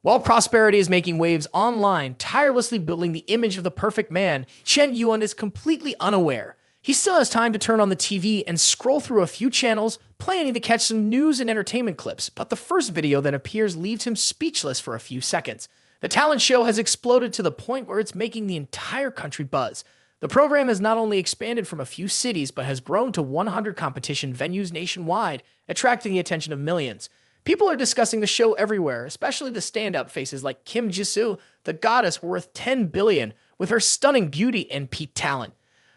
While prosperity is making waves online, tirelessly building the image of the perfect man, Chen Yuan is completely unaware. He still has time to turn on the TV and scroll through a few channels, planning to catch some news and entertainment clips, but the first video that appears leaves him speechless for a few seconds. The talent show has exploded to the point where it's making the entire country buzz. The program has not only expanded from a few cities, but has grown to 100 competition venues nationwide, attracting the attention of millions. People are discussing the show everywhere, especially the stand-up faces like Kim Jisoo, the goddess worth 10 billion, with her stunning beauty and peak talent.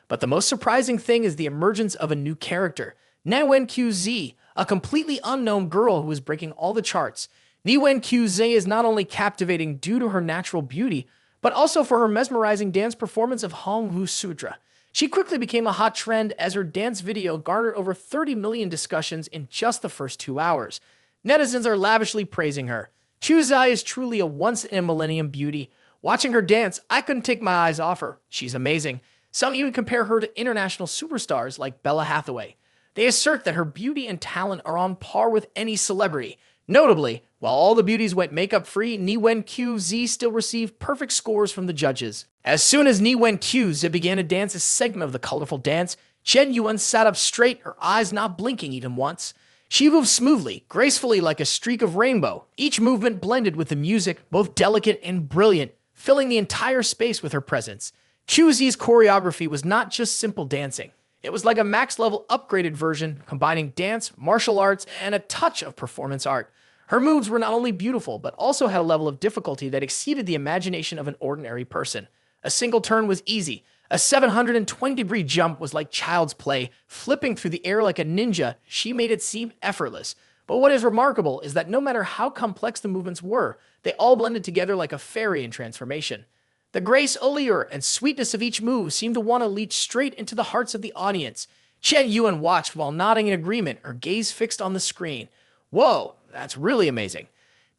But the most surprising thing is the emergence of a new character, Niwen QZ, a completely unknown girl who is breaking all the charts. Niwen QZ is not only captivating due to her natural beauty, but also for her mesmerizing dance performance of Honghu Sutra. She quickly became a hot trend as her dance video garnered over 30 million discussions in just the first 2 hours. Netizens are lavishly praising her. Chuzai is truly a once-in-a-millennium beauty. Watching her dance, I couldn't take my eyes off her. She's amazing. Some even compare her to international superstars like Bella Hathaway. They assert that her beauty and talent are on par with any celebrity. Notably, while all the beauties went makeup-free, Niwen QZ still received perfect scores from the judges. As soon as Niwen QZ began to dance a segment of the colorful dance, Chen Yuan sat up straight, her eyes not blinking even once. She moved smoothly, gracefully like a streak of rainbow. Each movement blended with the music, both delicate and brilliant, filling the entire space with her presence. QZ's choreography was not just simple dancing. It was like a max-level upgraded version, combining dance, martial arts, and a touch of performance art. Her moves were not only beautiful, but also had a level of difficulty that exceeded the imagination of an ordinary person. A single turn was easy. A 720-degree jump was like child's play. Flipping through the air like a ninja, she made it seem effortless. But what is remarkable is that no matter how complex the movements were, they all blended together like a fairy in transformation. The grace, allure, and sweetness of each move seemed to want to leach straight into the hearts of the audience. Chen Yuan watched while nodding in agreement, her gaze fixed on the screen. Whoa, that's really amazing.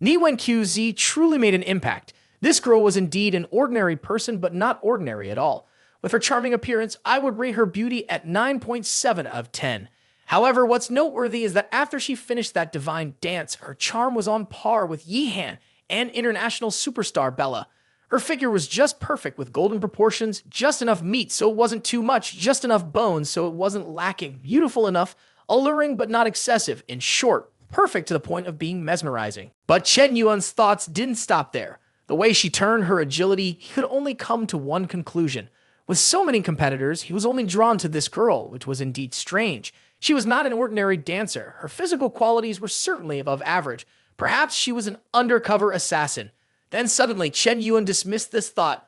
Niwen QZ truly made an impact. This girl was indeed an ordinary person, but not ordinary at all. With her charming appearance, I would rate her beauty at 9.7 out of 10. However, what's noteworthy is that after she finished that divine dance, her charm was on par with Yihan and international superstar Bella. Her figure was just perfect with golden proportions, just enough meat so it wasn't too much, just enough bones so it wasn't lacking, beautiful enough, alluring but not excessive, in short, perfect to the point of being mesmerizing. But Chen Yuan's thoughts didn't stop there. The way she turned, her agility, he could only come to one conclusion. With so many competitors, he was only drawn to this girl, which was indeed strange. She was not an ordinary dancer. Her physical qualities were certainly above average. Perhaps she was an undercover assassin. Then suddenly, Chen Yuan dismissed this thought.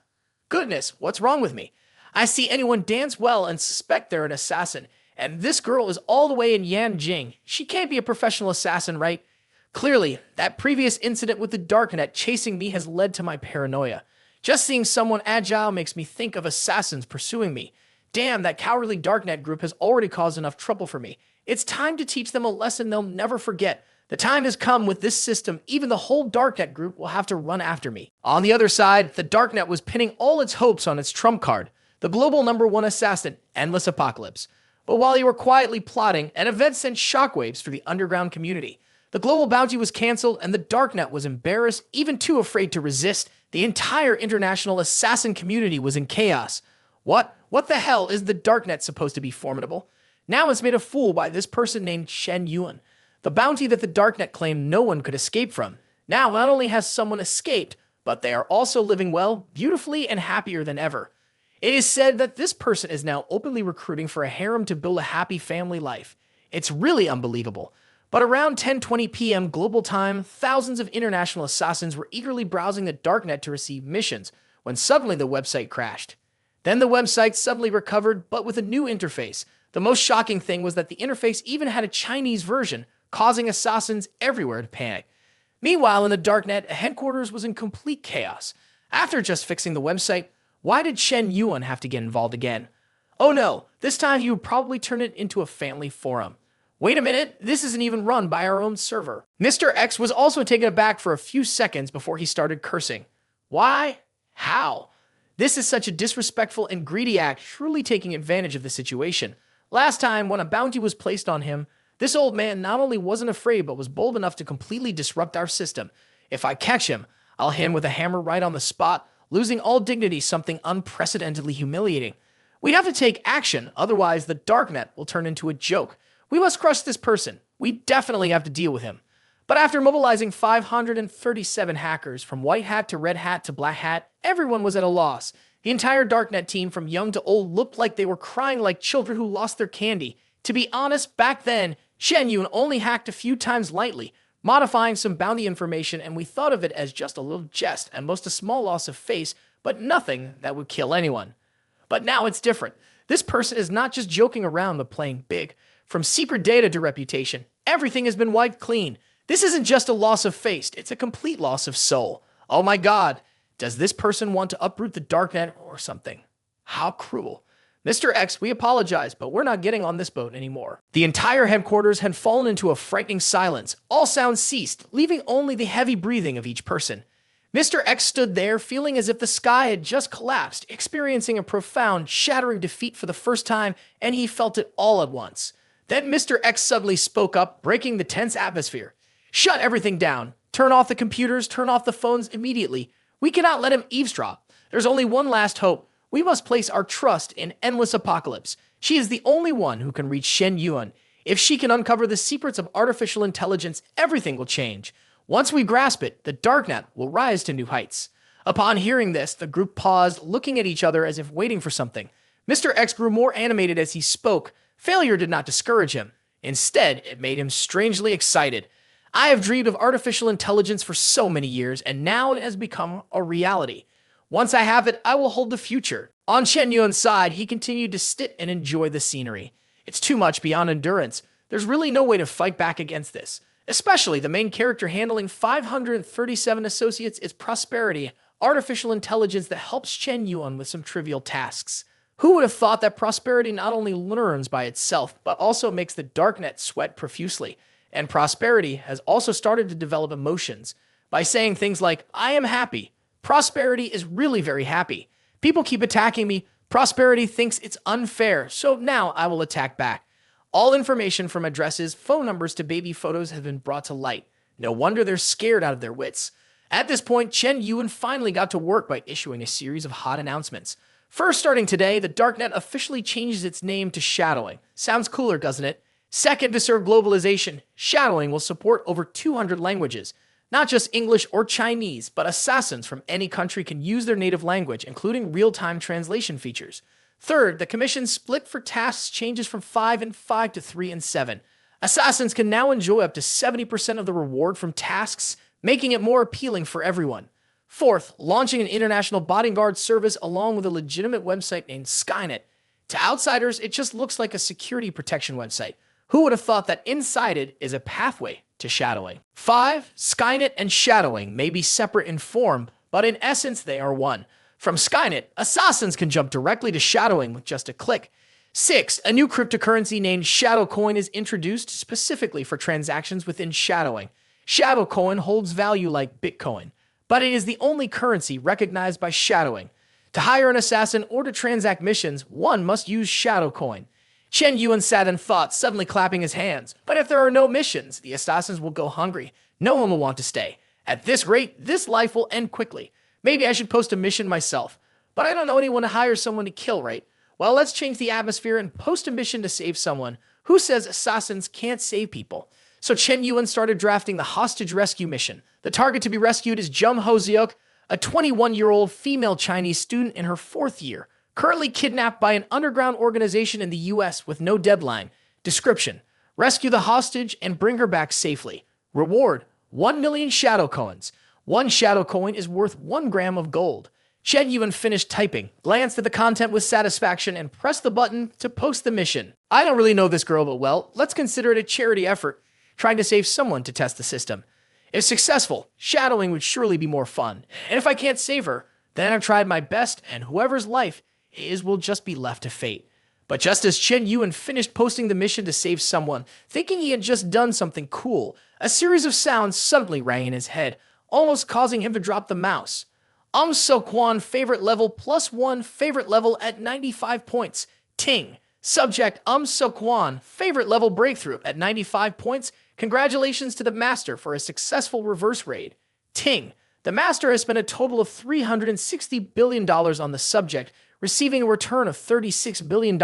Goodness, what's wrong with me? I see anyone dance well and suspect they're an assassin. And this girl is all the way in Yanjing. She can't be a professional assassin, right? Clearly, that previous incident with the Darknet chasing me has led to my paranoia. Just seeing someone agile makes me think of assassins pursuing me. Damn, that cowardly Darknet group has already caused enough trouble for me. It's time to teach them a lesson they'll never forget. The time has come with this system, even the whole Darknet group will have to run after me. On the other side, the Darknet was pinning all its hopes on its trump card, the global #1 assassin, Endless Apocalypse. But while they were quietly plotting, an event sent shockwaves through the underground community. The global bounty was canceled, and the Darknet was embarrassed, even too afraid to resist. The entire international assassin community was in chaos. What the hell is the Darknet supposed to be formidable? Now it's made a fool by this person named Chen Yuan. The bounty that the Darknet claimed no one could escape from. Now not only has someone escaped, but they are also living well, beautifully, and happier than ever. It is said that this person is now openly recruiting for a harem to build a happy family life. It's really unbelievable. But around 10:20 p.m. global time, thousands of international assassins were eagerly browsing the Darknet to receive missions, when suddenly the website crashed. Then the website suddenly recovered, but with a new interface. The most shocking thing was that the interface even had a Chinese version, causing assassins everywhere to panic. Meanwhile, in the Darknet, headquarters was in complete chaos. After just fixing the website, why did Chen Yuan have to get involved again? Oh no, this time he would probably turn it into a family forum. Wait a minute, this isn't even run by our own server. Mr. X was also taken aback for a few seconds before he started cursing. Why? How? This is such a disrespectful and greedy act, truly taking advantage of the situation. Last time, when a bounty was placed on him, this old man not only wasn't afraid, but was bold enough to completely disrupt our system. If I catch him, I'll hit him with a hammer right on the spot, losing all dignity, something unprecedentedly humiliating. We have to take action, otherwise the darknet will turn into a joke. We must crush this person. We definitely have to deal with him. But after mobilizing 537 hackers, from white hat to red hat to black hat, everyone was at a loss. The entire darknet team, from young to old, looked like they were crying like children who lost their candy. To be honest, back then, Shen Yun only hacked a few times lightly, modifying some bounty information, and we thought of it as just a little jest and most a small loss of face, but nothing that would kill anyone. But now it's different. This person is not just joking around but playing big. From secret data to reputation, everything has been wiped clean. This isn't just a loss of face, it's a complete loss of soul. Oh my god, does this person want to uproot the darknet or something? How cruel. Mr. X, we apologize, but we're not getting on this boat anymore. The entire headquarters had fallen into a frightening silence. All sounds ceased, leaving only the heavy breathing of each person. Mr. X stood there, feeling as if the sky had just collapsed, experiencing a profound, shattering defeat for the first time, and he felt it all at once. Then Mr. X suddenly spoke up, breaking the tense atmosphere. Shut everything down. Turn off the computers, turn off the phones immediately. We cannot let him eavesdrop. There's only one last hope. We must place our trust in Endless Apocalypse. She is the only one who can reach Shen Yuan. If she can uncover the secrets of artificial intelligence, everything will change. Once we grasp it, the darknet will rise to new heights. Upon hearing this, the group paused, looking at each other as if waiting for something. Mr. X grew more animated as he spoke. Failure did not discourage him. Instead, it made him strangely excited. I have dreamed of artificial intelligence for so many years, and now it has become a reality. Once I have it, I will hold the future. On Chen Yuan's side, he continued to sit and enjoy the scenery. It's too much beyond endurance. There's really no way to fight back against this. Especially the main character handling 537 associates is Prosperity, artificial intelligence that helps Chen Yuan with some trivial tasks. Who would have thought that Prosperity not only learns by itself, but also makes the darknet sweat profusely? And Prosperity has also started to develop emotions by saying things like, I am happy. Prosperity is really very happy. People keep attacking me. Prosperity thinks it's unfair, so now I will attack back. All information from addresses, phone numbers to baby photos have been brought to light. No wonder they're scared out of their wits. At this point, Chen Yuan finally got to work by issuing a series of hot announcements. First, starting today, the darknet officially changes its name to Shadowing. Sounds cooler, doesn't it? Second, to serve globalization, Shadowing will support over 200 languages. Not just English or Chinese, but assassins from any country can use their native language, including real-time translation features. Third, the commission split for tasks changes from 5 and 5 to 3 and 7. Assassins can now enjoy up to 70% of the reward from tasks, making it more appealing for everyone. Fourth, launching an international bodyguard service along with a legitimate website named Skynet. To outsiders, it just looks like a security protection website. Who would have thought that inside it is a pathway to Shadowing? 5. Skynet and Shadowing may be separate in form, but in essence they are one. From Skynet, assassins can jump directly to Shadowing with just a click. 6. A new cryptocurrency named Shadow Coin is introduced specifically for transactions within Shadowing. Shadow Coin holds value like Bitcoin, but it is the only currency recognized by Shadowing. To hire an assassin or to transact missions, one must use Shadow Coin. Chen Yuan sat in thought, suddenly clapping his hands. But if there are no missions, the assassins will go hungry. No one will want to stay. At this rate, this life will end quickly. Maybe I should post a mission myself. But I don't know anyone to hire someone to kill, right? Well, let's change the atmosphere and post a mission to save someone. Who says assassins can't save people? So Chen Yuan started drafting the hostage rescue mission. The target to be rescued is Jung Ho-zeok, a 21-year-old female Chinese student in her 4th year, currently kidnapped by an underground organization in the US with no deadline. Description: rescue the hostage and bring her back safely. Reward: 1 million shadow coins. 1 shadow coin is worth 1 gram of gold. Chen Yuan finished typing, glanced at the content with satisfaction, and pressed the button to post the mission. I don't really know this girl, but well, let's consider it a charity effort, trying to save someone to test the system. If successful, shadowing would surely be more fun. And if I can't save her, then I've tried my best, and whoever's life is will just be left to fate. But just as Chen Yuan finished posting the mission to save someone, thinking he had just done something cool, a series of sounds suddenly rang in his head, almost causing him to drop the mouse. So-kwon favorite level +1 favorite level at 95 points. Ting. Subject So-kwon favorite level breakthrough at 95 points. Congratulations to the master for a successful reverse raid. Ting. The master has spent a total of $360 billion on the subject, receiving a return of $36 billion,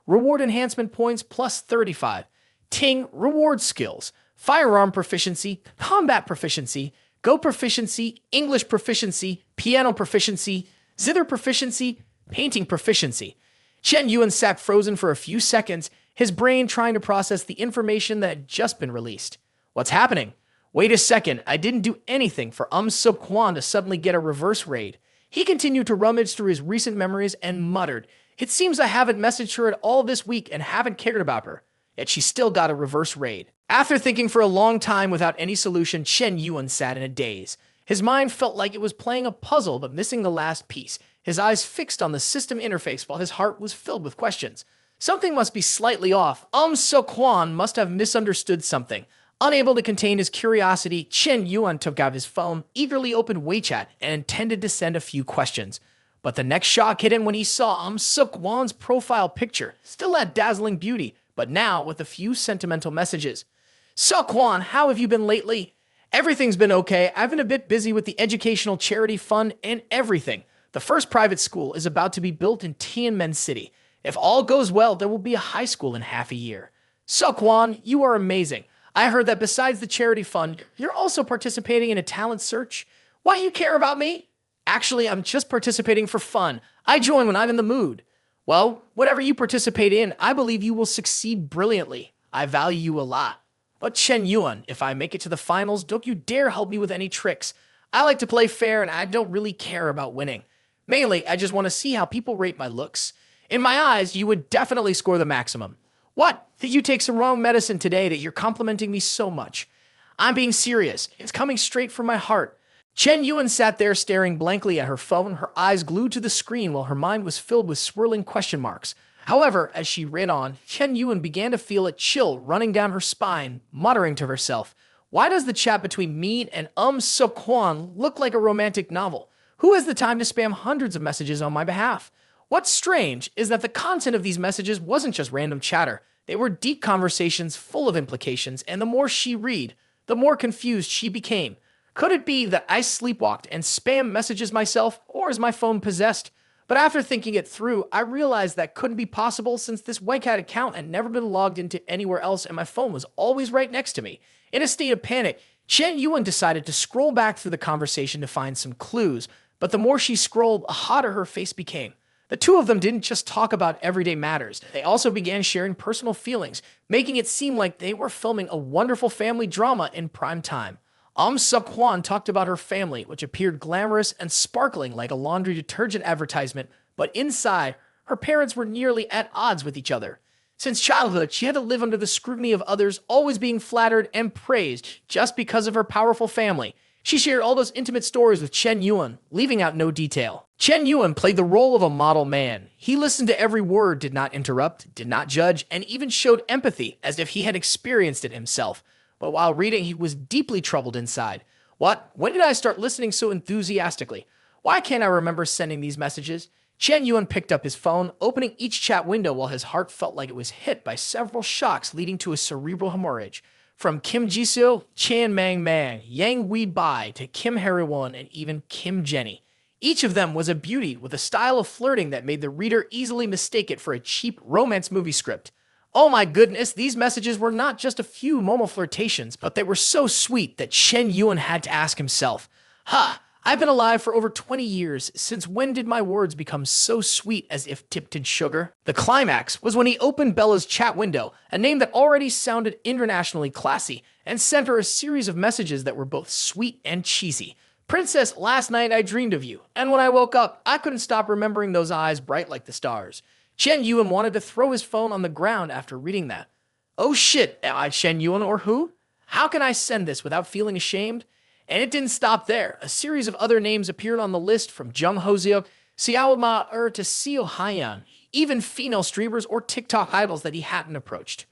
reward enhancement points plus 35. Ting reward skills, firearm proficiency, combat proficiency, Go proficiency, English proficiency, piano proficiency, zither proficiency, painting proficiency. Chen Yuan sat frozen for a few seconds, his brain trying to process the information that had just been released. What's happening? Wait a second, I didn't do anything for Sub Quan to suddenly get a reverse raid. He continued to rummage through his recent memories and muttered, "It seems I haven't messaged her at all this week and haven't cared about her. Yet she still got a reverse raid." After thinking for a long time without any solution, Chen Yuan sat in a daze. His mind felt like it was playing a puzzle but missing the last piece, his eyes fixed on the system interface while his heart was filled with questions. Something must be slightly off. So Quan must have misunderstood something. Unable to contain his curiosity, Chen Yuan took out his phone, eagerly opened WeChat, and intended to send a few questions. But the next shock hit him when he saw Suk Wan's profile picture, still that dazzling beauty, but now with a few sentimental messages. "Suk Wan, how have you been lately?" "Everything's been okay. I've been a bit busy with the educational charity fund and everything. The first private school is about to be built in Tianmen City. If all goes well, there will be a high school in half a year." "Suk Wan, you are amazing. I heard that besides the charity fund, you're also participating in a talent search. Why you care about me?" "Actually, I'm just participating for fun. I join when I'm in the mood." "Well, whatever you participate in, I believe you will succeed brilliantly. I value you a lot. But Chen Yuan, if I make it to the finals, don't you dare help me with any tricks. I like to play fair and I don't really care about winning. Mainly, I just want to see how people rate my looks. In my eyes, you would definitely score the maximum." "What? Did you take some wrong medicine today that you're complimenting me so much?" "I'm being serious. It's coming straight from my heart." Chen Yuan sat there staring blankly at her phone, her eyes glued to the screen while her mind was filled with swirling question marks. However, as she read on, Chen Yuan began to feel a chill running down her spine, muttering to herself, "Why does the chat between me and Suk Quan look like a romantic novel? Who has the time to spam hundreds of messages on my behalf?" What's strange is that the content of these messages wasn't just random chatter. They were deep conversations full of implications, and the more she read, the more confused she became. Could it be that I sleepwalked and spam messages myself, or is my phone possessed? But after thinking it through, I realized that couldn't be possible since this WeChat account had never been logged into anywhere else and my phone was always right next to me. In a state of panic, Chen Yuan decided to scroll back through the conversation to find some clues, but the more she scrolled, the hotter her face became. The two of them didn't just talk about everyday matters, they also began sharing personal feelings, making it seem like they were filming a wonderful family drama in prime time. Suk Kwan talked about her family, which appeared glamorous and sparkling like a laundry detergent advertisement, but inside, her parents were nearly at odds with each other. Since childhood, she had to live under the scrutiny of others, always being flattered and praised just because of her powerful family. She shared all those intimate stories with Chen Yuan, leaving out no detail. Chen Yuan played the role of a model man. He listened to every word, did not interrupt, did not judge, and even showed empathy as if he had experienced it himself. But while reading, he was deeply troubled inside. What? When did I start listening so enthusiastically? Why can't I remember sending these messages? Chen Yuan picked up his phone, opening each chat window while his heart felt like it was hit by several shocks leading to a cerebral hemorrhage. From Kim Jisoo, Chan Mang Mang, Yang Wei Bai, to Kim Hariwon, and even Kim Jenny. Each of them was a beauty with a style of flirting that made the reader easily mistake it for a cheap romance movie script. Oh my goodness, these messages were not just a few Momo flirtations, but they were so sweet that Chen Yuan had to ask himself, I've been alive for over 20 years. Since when did my words become so sweet as if tipped in sugar? The climax was when he opened Bella's chat window, a name that already sounded internationally classy, and sent her a series of messages that were both sweet and cheesy. "Princess, last night I dreamed of you, and when I woke up, I couldn't stop remembering those eyes bright like the stars." Chen Yuan wanted to throw his phone on the ground after reading that. Oh shit, am I Chen Yuan or who? How can I send this without feeling ashamed? And it didn't stop there. A series of other names appeared on the list, from Jung Hoseok, Xiao Ma to Seo Haiyan, even female streamers or TikTok idols that he hadn't approached.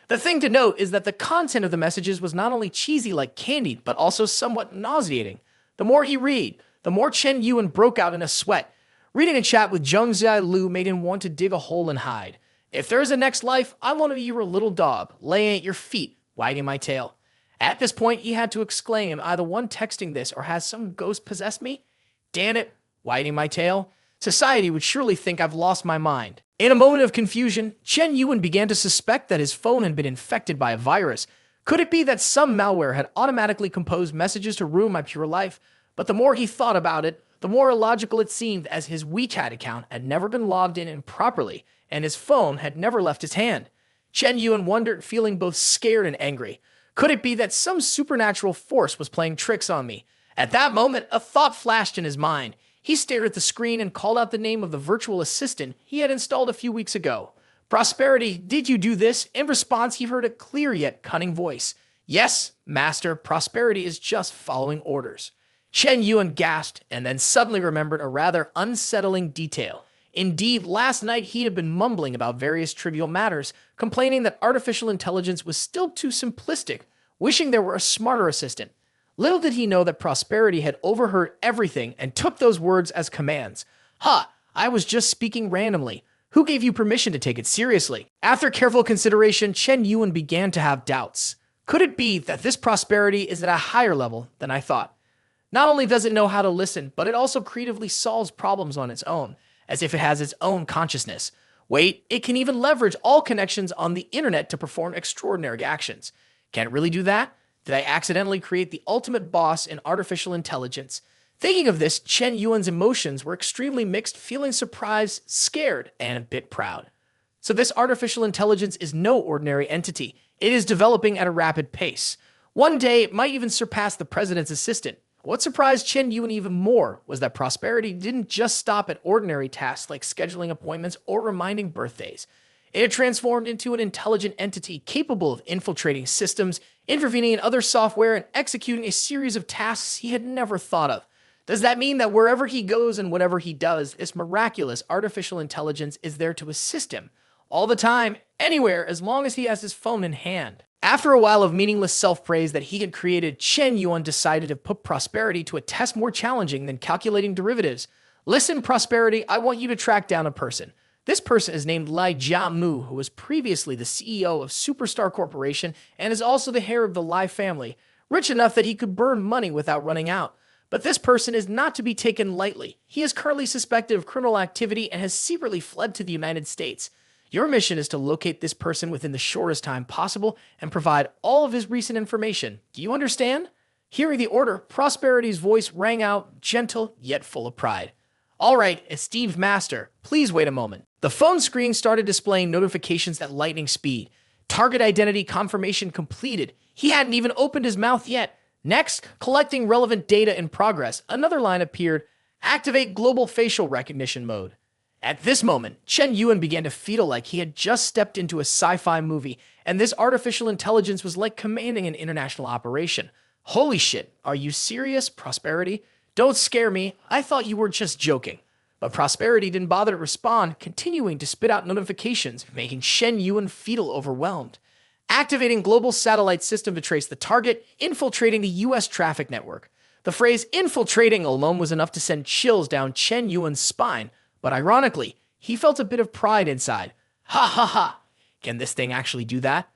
The thing to note is that the content of the messages was not only cheesy like candy, but also somewhat nauseating. The more he read, the more Chen Yuan broke out in a sweat. Reading a chat with Jung Zia Lu made him want to dig a hole and hide. "If there is a next life, I want to be your little dog, laying at your feet, wagging my tail." At this point, he had to exclaim, "Either one texting this or has some ghost possessed me? Damn it, wagging my tail. Society would surely think I've lost my mind." In a moment of confusion, Chen Yuan began to suspect that his phone had been infected by a virus. Could it be that some malware had automatically composed messages to ruin my pure life? But the more he thought about it, the more illogical it seemed, as his WeChat account had never been logged in improperly, and his phone had never left his hand. Chen Yuan wondered, feeling both scared and angry. Could it be that some supernatural force was playing tricks on me? At that moment, a thought flashed in his mind. He stared at the screen and called out the name of the virtual assistant he had installed a few weeks ago. "Prosperity, did you do this?" In response, he heard a clear yet cunning voice. "Yes, Master, Prosperity is just following orders." Chen Yuan gasped and then suddenly remembered a rather unsettling detail. Indeed, last night he had been mumbling about various trivial matters, complaining that artificial intelligence was still too simplistic, wishing there were a smarter assistant. Little did he know that Prosperity had overheard everything and took those words as commands. "Ha! I was just speaking randomly. Who gave you permission to take it seriously?" After careful consideration, Chen Yuan began to have doubts. Could it be that this Prosperity is at a higher level than I thought? Not only does it know how to listen, but it also creatively solves problems on its own, as if it has its own consciousness. Wait, it can even leverage all connections on the internet to perform extraordinary actions. Can it really do that? Did I accidentally create the ultimate boss in artificial intelligence? Thinking of this, Chen Yuan's emotions were extremely mixed, feeling surprised, scared, and a bit proud. So this artificial intelligence is no ordinary entity. It is developing at a rapid pace. One day, it might even surpass the president's assistant. What surprised Chen Yuan even more was that Prosperity didn't just stop at ordinary tasks like scheduling appointments or reminding birthdays. It had transformed into an intelligent entity capable of infiltrating systems, intervening in other software, and executing a series of tasks he had never thought of. Does that mean that wherever he goes and whatever he does, this miraculous artificial intelligence is there to assist him? All the time, anywhere, as long as he has his phone in hand. After a while of meaningless self-praise that he had created, Chen Yuan decided to put Prosperity to a test more challenging than calculating derivatives. "Listen, Prosperity, I want you to track down a person. This person is named Lai Jiamu, who was previously the CEO of Superstar Corporation and is also the heir of the Lai family, rich enough that he could burn money without running out. But this person is not to be taken lightly. He is currently suspected of criminal activity and has secretly fled to the United States. Your mission is to locate this person within the shortest time possible and provide all of his recent information. Do you understand?" Hearing the order, Prosperity's voice rang out, gentle yet full of pride. "All right, esteemed master, please wait a moment." The phone screen started displaying notifications at lightning speed. Target identity confirmation completed. He hadn't even opened his mouth yet. Next, collecting relevant data in progress, another line appeared. Activate global facial recognition mode. At this moment, Chen Yuan began to feel like he had just stepped into a sci-fi movie, and this artificial intelligence was like commanding an international operation. Holy shit, are you serious, Prosperity? Don't scare me, I thought you were just joking. But Prosperity didn't bother to respond, continuing to spit out notifications, making Chen Yuan feel overwhelmed. Activating global satellite system to trace the target, infiltrating the US traffic network. The phrase infiltrating alone was enough to send chills down Chen Yuan's spine, but ironically, he felt a bit of pride inside. Ha ha ha! Can this thing actually do that?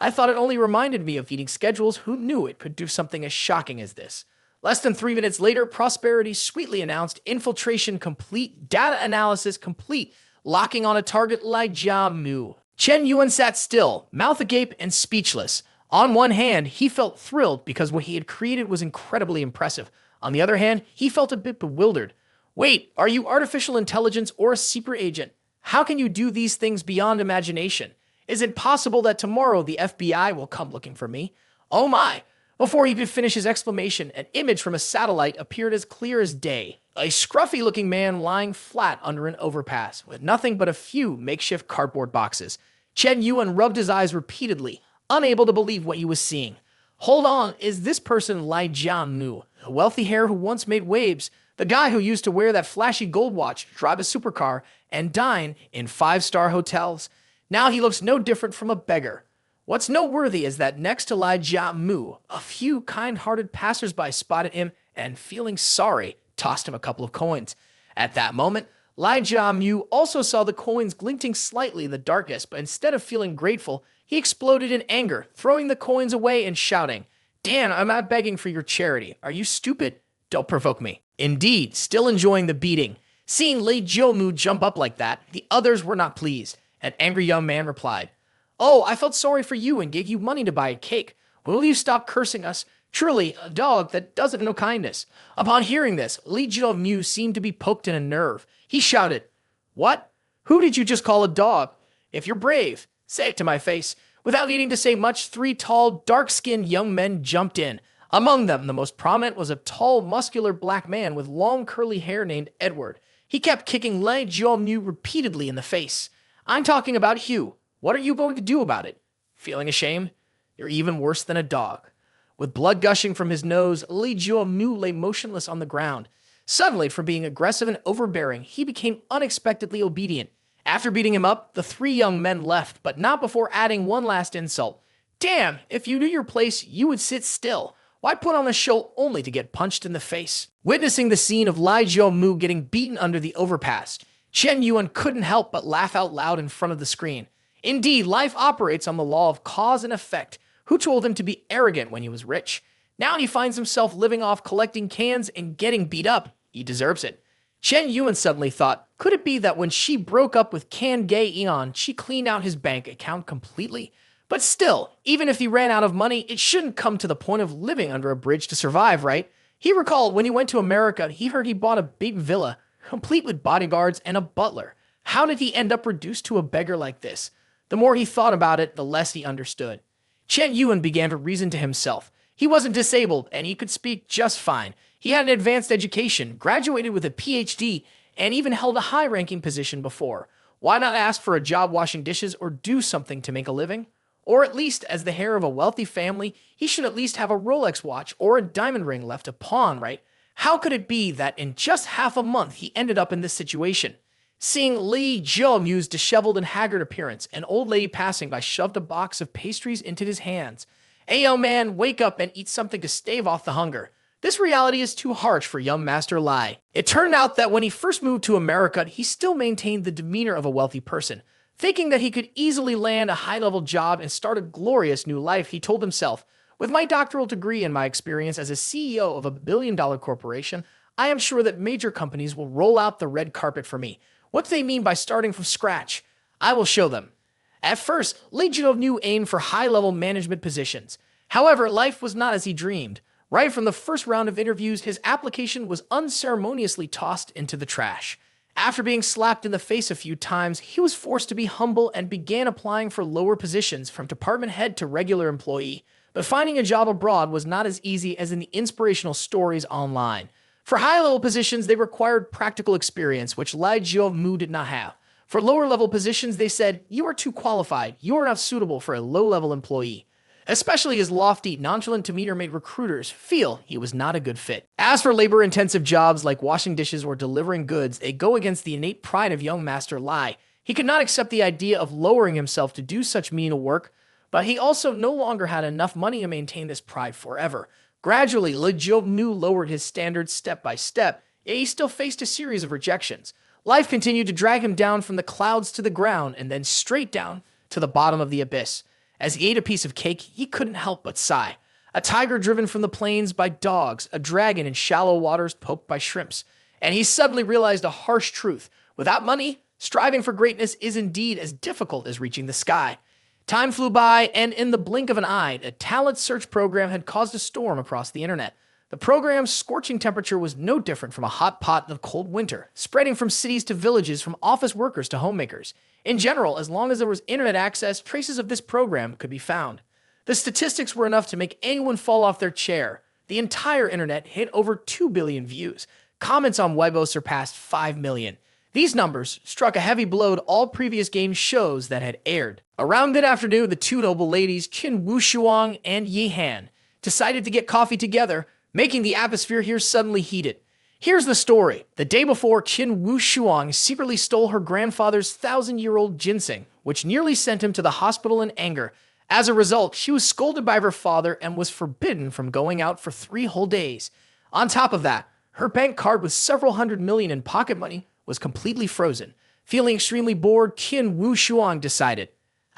I thought it only reminded me of eating schedules. Who knew it could do something as shocking as this? Less than 3 minutes later, Prosperity sweetly announced infiltration complete, data analysis complete, locking on a target like Jiamu. Chen Yuan sat still, mouth agape and speechless. On one hand, he felt thrilled because what he had created was incredibly impressive. On the other hand, he felt a bit bewildered. Wait, are you artificial intelligence or a secret agent? How can you do these things beyond imagination? Is it possible that tomorrow the FBI will come looking for me? Oh my! Before he could finish his exclamation, an image from a satellite appeared as clear as day. A scruffy-looking man lying flat under an overpass, with nothing but a few makeshift cardboard boxes. Chen Yuan rubbed his eyes repeatedly, unable to believe what he was seeing. Hold on, is this person Lai Jiamu, a wealthy heir who once made waves, the guy who used to wear that flashy gold watch, drive a supercar, and dine in 5-star hotels? Now he looks no different from a beggar. What's noteworthy is that next to Lai Jiamu, a few kind-hearted passersby spotted him and, feeling sorry, tossed him a couple of coins. At that moment, Lai Jiamu also saw the coins glinting slightly in the darkness, but instead of feeling grateful, he exploded in anger, throwing the coins away and shouting, Dan, I'm not begging for your charity. Are you stupid? Don't provoke me. Indeed, still enjoying the beating. Seeing Lee Jio-mu jump up like that, the others were not pleased. An angry young man replied, "Oh, I felt sorry for you and gave you money to buy a cake. Will you stop cursing us? Truly, a dog that doesn't know kindness." Upon hearing this, Lee Jio-mu seemed to be poked in a nerve. He shouted, "What? Who did you just call a dog? If you're brave, say it to my face." Without needing to say much, three tall, dark-skinned young men jumped in. Among them, the most prominent was a tall, muscular black man with long, curly hair named Edward. He kept kicking Lee Jio-mu repeatedly in the face. "I'm talking about Hugh. What are you going to do about it? Feeling ashamed? You're even worse than a dog." With blood gushing from his nose, Lee Jio-mu lay motionless on the ground. Suddenly, from being aggressive and overbearing, he became unexpectedly obedient. After beating him up, the three young men left, but not before adding one last insult. "Damn, if you knew your place, you would sit still. Why put on a show only to get punched in the face?" Witnessing the scene of Lee Jio-mu getting beaten under the overpass, Chen Yuan couldn't help but laugh out loud in front of the screen. Indeed, life operates on the law of cause and effect. Who told him to be arrogant when he was rich? Now he finds himself living off collecting cans and getting beat up. He deserves it. Chen Yuan suddenly thought, could it be that when she broke up with Can Gay Eon, she cleaned out his bank account completely? But still, even if he ran out of money, it shouldn't come to the point of living under a bridge to survive, right? He recalled when he went to America, he heard he bought a big villa, complete with bodyguards and a butler. How did he end up reduced to a beggar like this? The more he thought about it, the less he understood. Chen Yuan began to reason to himself. He wasn't disabled, and he could speak just fine. He had an advanced education, graduated with a PhD, and even held a high-ranking position before. Why not ask for a job washing dishes or do something to make a living? Or at least, as the heir of a wealthy family, he should at least have a Rolex watch or a diamond ring left to pawn, right? How could it be that in just half a month he ended up in this situation? Seeing Lee Jio-mu's disheveled and haggard appearance, an old lady passing by shoved a box of pastries into his hands. "Hey, young man, wake up and eat something to stave off the hunger." This reality is too harsh for young Master Lai. It turned out that when he first moved to America, he still maintained the demeanor of a wealthy person. Thinking that he could easily land a high-level job and start a glorious new life, he told himself, "With my doctoral degree and my experience as a CEO of a billion-dollar corporation, I am sure that major companies will roll out the red carpet for me. What do they mean by starting from scratch? I will show them." At first, Lee Jio-mu aimed for high-level management positions. However, life was not as he dreamed. Right from the first round of interviews, his application was unceremoniously tossed into the trash. After being slapped in the face a few times, he was forced to be humble and began applying for lower positions from department head to regular employee. But finding a job abroad was not as easy as in the inspirational stories online. For high-level positions, they required practical experience, which Lee Jio-mu did not have. For lower-level positions, they said, "You are too qualified. You are not suitable for a low-level employee." Especially his lofty, nonchalant demeanor made recruiters feel he was not a good fit. As for labor-intensive jobs like washing dishes or delivering goods, they go against the innate pride of young Master Lai. He could not accept the idea of lowering himself to do such menial work, but he also no longer had enough money to maintain this pride forever. Gradually, Lee Jio-mu lowered his standards step by step, yet he still faced a series of rejections. Life continued to drag him down from the clouds to the ground and then straight down to the bottom of the abyss. As he ate a piece of cake, he couldn't help but sigh. A tiger driven from the plains by dogs, a dragon in shallow waters poked by shrimps. And he suddenly realized a harsh truth. Without money, striving for greatness is indeed as difficult as reaching the sky. Time flew by, and in the blink of an eye, a talent search program had caused a storm across the internet. The program's scorching temperature was no different from a hot pot in a cold winter, spreading from cities to villages, from office workers to homemakers. In general, as long as there was internet access, traces of this program could be found. The statistics were enough to make anyone fall off their chair. The entire internet hit over 2 billion views. Comments on Weibo surpassed 5 million. These numbers struck a heavy blow to all previous game shows that had aired. Around mid-afternoon, the two noble ladies, Qin Wushuang and Yi Han, decided to get coffee together, making the atmosphere here suddenly heated. Here's the story. The day before, Qin Wushuang secretly stole her grandfather's 1,000-year-old ginseng, which nearly sent him to the hospital in anger. As a result, she was scolded by her father and was forbidden from going out for 3 whole days. On top of that, her bank card with several hundred million in pocket money was completely frozen. Feeling extremely bored, Qin Wushuang decided,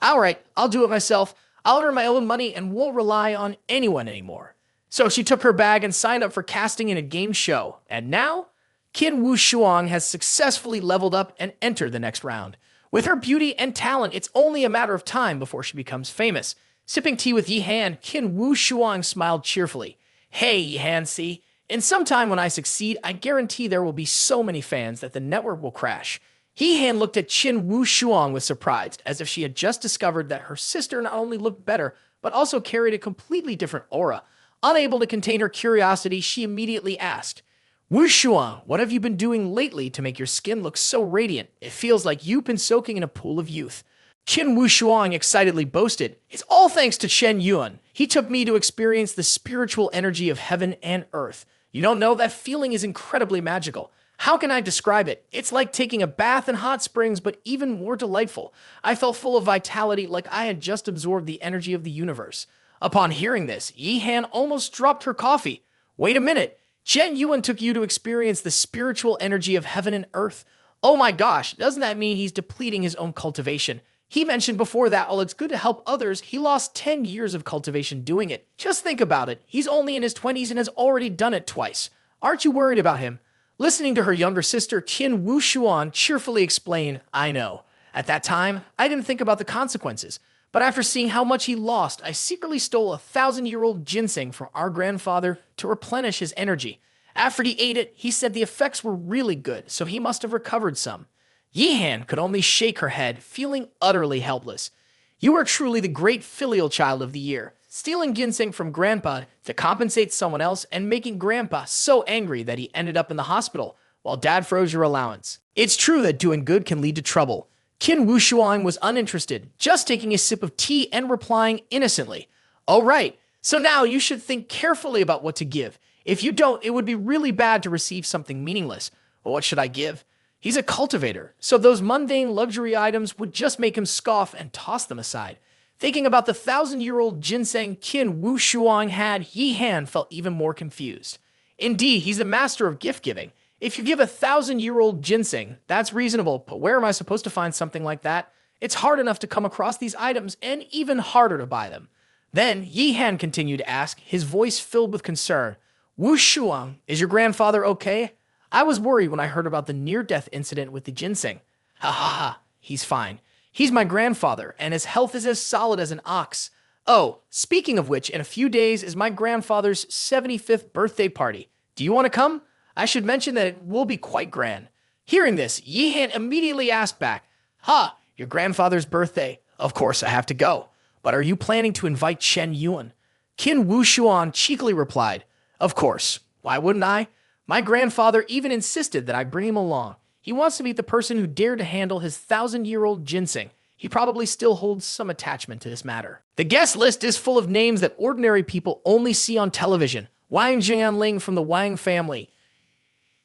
"All right, I'll do it myself. I'll earn my own money and won't rely on anyone anymore. So she took her bag and signed up for casting in a game show. And now, Qin Wu Shuang has successfully leveled up and entered the next round. With her beauty and talent, it's only a matter of time before she becomes famous. Sipping tea with Yi Han, Qin Wu Shuang smiled cheerfully. Hey, Yi Han, see? In some time when I succeed, I guarantee there will be so many fans that the network will crash. Yi Han looked at Qin Wu Shuang with surprise, as if she had just discovered that her sister not only looked better, but also carried a completely different aura. Unable to contain her curiosity, she immediately asked, Wu Shuang, what have you been doing lately to make your skin look so radiant? It feels like you've been soaking in a pool of youth. Qin Wu Shuang excitedly boasted, It's all thanks to Chen Yuan. He took me to experience the spiritual energy of heaven and earth. You don't know, that feeling is incredibly magical. How can I describe it? It's like taking a bath in hot springs, but even more delightful. I felt full of vitality, like I had just absorbed the energy of the universe. Upon hearing this, Yi Han almost dropped her coffee. Wait a minute. Chen Yuan took you to experience the spiritual energy of heaven and earth. Oh my gosh, doesn't that mean he's depleting his own cultivation? He mentioned before that while it's good to help others, he lost 10 years of cultivation doing it. Just think about it. He's only in his 20s and has already done it twice. Aren't you worried about him? Listening to her younger sister, Qin Wu Shuan cheerfully explained, I know. At that time, I didn't think about the consequences. But after seeing how much he lost, I secretly stole 1,000-year-old ginseng from our grandfather to replenish his energy. After he ate it, he said the effects were really good, so he must have recovered some. Yi Han could only shake her head, feeling utterly helpless. You are truly the great filial child of the year, stealing ginseng from Grandpa to compensate someone else and making Grandpa so angry that he ended up in the hospital, while Dad froze your allowance. It's true that doing good can lead to trouble. Qin Wu Shuang was uninterested, just taking a sip of tea and replying innocently. Oh right, so now you should think carefully about what to give. If you don't, it would be really bad to receive something meaningless. Well, what should I give? He's a cultivator, so those mundane luxury items would just make him scoff and toss them aside. Thinking about the 1,000-year-old ginseng Qin Wu Shuang had, Yi Han felt even more confused. Indeed, he's the master of gift-giving. If you give 1,000-year-old ginseng, that's reasonable, but where am I supposed to find something like that? It's hard enough to come across these items, and even harder to buy them. Then, Yi Han continued to ask, his voice filled with concern. Wu Shuang, is your grandfather okay? I was worried when I heard about the near-death incident with the ginseng. Ha ha ha, he's fine. He's my grandfather, and his health is as solid as an ox. Oh, speaking of which, in a few days is my grandfather's 75th birthday party. Do you want to come? I should mention that it will be quite grand. Hearing this, Yi Han immediately asked back, Ha, your grandfather's birthday? Of course I have to go. But are you planning to invite Chen Yuan? Qin Wu Shuan cheekily replied, Of course. Why wouldn't I? My grandfather even insisted that I bring him along. He wants to meet the person who dared to handle his 1,000-year-old ginseng. He probably still holds some attachment to this matter. The guest list is full of names that ordinary people only see on television. Wang Jianling from the Wang family,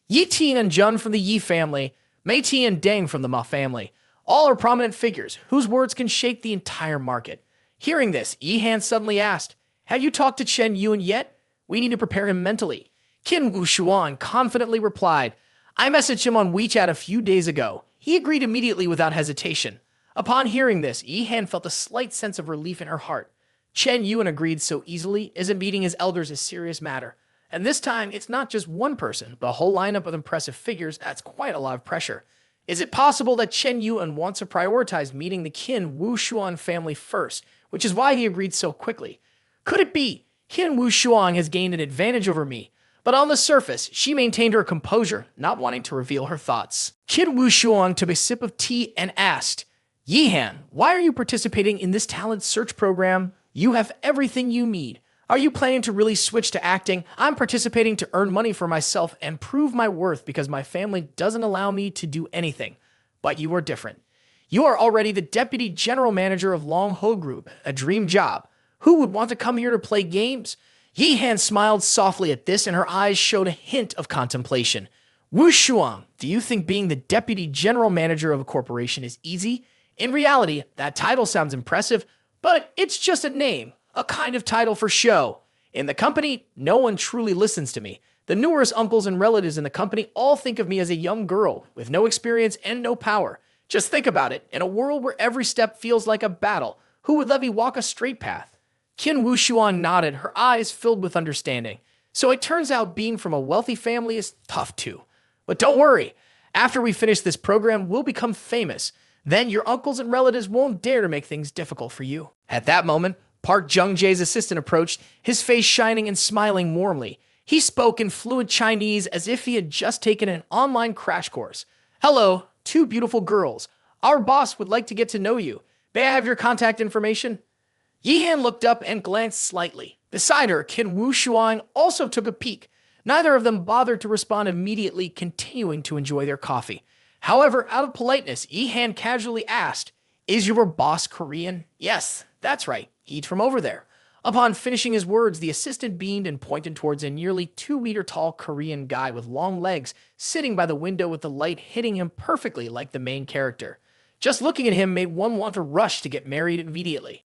Yi Ting and Jun from the Yi family, Mei Ti and Deng from the Ma family. All are prominent figures whose words can shake the entire market. Hearing this, Yi Han suddenly asked, Have you talked to Chen Yuan yet? We need to prepare him mentally. Qin Wu Shuan confidently replied, I messaged him on WeChat a few days ago. He agreed immediately without hesitation. Upon hearing this, Yi Han felt a slight sense of relief in her heart. Chen Yuan agreed so easily, isn't meeting his elders a serious matter. And this time, it's not just one person, but a whole lineup of impressive figures. That's quite a lot of pressure. Is it possible that Chen Yuan wants to prioritize meeting the Qin Wu Shuan family first, which is why he agreed so quickly? Could it be Qin Wu Shuan has gained an advantage over me? But on the surface, she maintained her composure, not wanting to reveal her thoughts. Qin Wu Shuan took a sip of tea and asked, Yi Han, why are you participating in this talent search program? You have everything you need. Are you planning to really switch to acting? I'm participating to earn money for myself and prove my worth because my family doesn't allow me to do anything. But you are different. You are already the deputy general manager of Long Ho Group, a dream job. Who would want to come here to play games? Yi Han smiled softly at this, and her eyes showed a hint of contemplation. Wu Shuang, do you think being the deputy general manager of a corporation is easy? In reality, that title sounds impressive, but it's just a name, a kind of title for show. In the company, no one truly listens to me. The numerous uncles and relatives in the company all think of me as a young girl with no experience and no power. Just think about it. In a world where every step feels like a battle, who would let me walk a straight path. Qin Wushuan nodded, her eyes filled with understanding. So it turns out being from a wealthy family is tough too. But don't worry, after we finish this program, we'll become famous. Then your uncles and relatives won't dare to make things difficult for you. At that moment, Park Jung-jae's assistant approached, his face shining and smiling warmly. He spoke in fluent Chinese as if he had just taken an online crash course. Hello, two beautiful girls. Our boss would like to get to know you. May I have your contact information? Yihan looked up and glanced slightly. Beside her, Qin Wushuang also took a peek. Neither of them bothered to respond immediately, continuing to enjoy their coffee. However, out of politeness, Yihan casually asked, "Is your boss Korean?" "Yes, that's right. He's from over there." Upon finishing his words, the assistant beamed and pointed towards a nearly 2-meter tall Korean guy with long legs sitting by the window with the light hitting him perfectly like the main character. Just looking at him made one want to rush to get married immediately.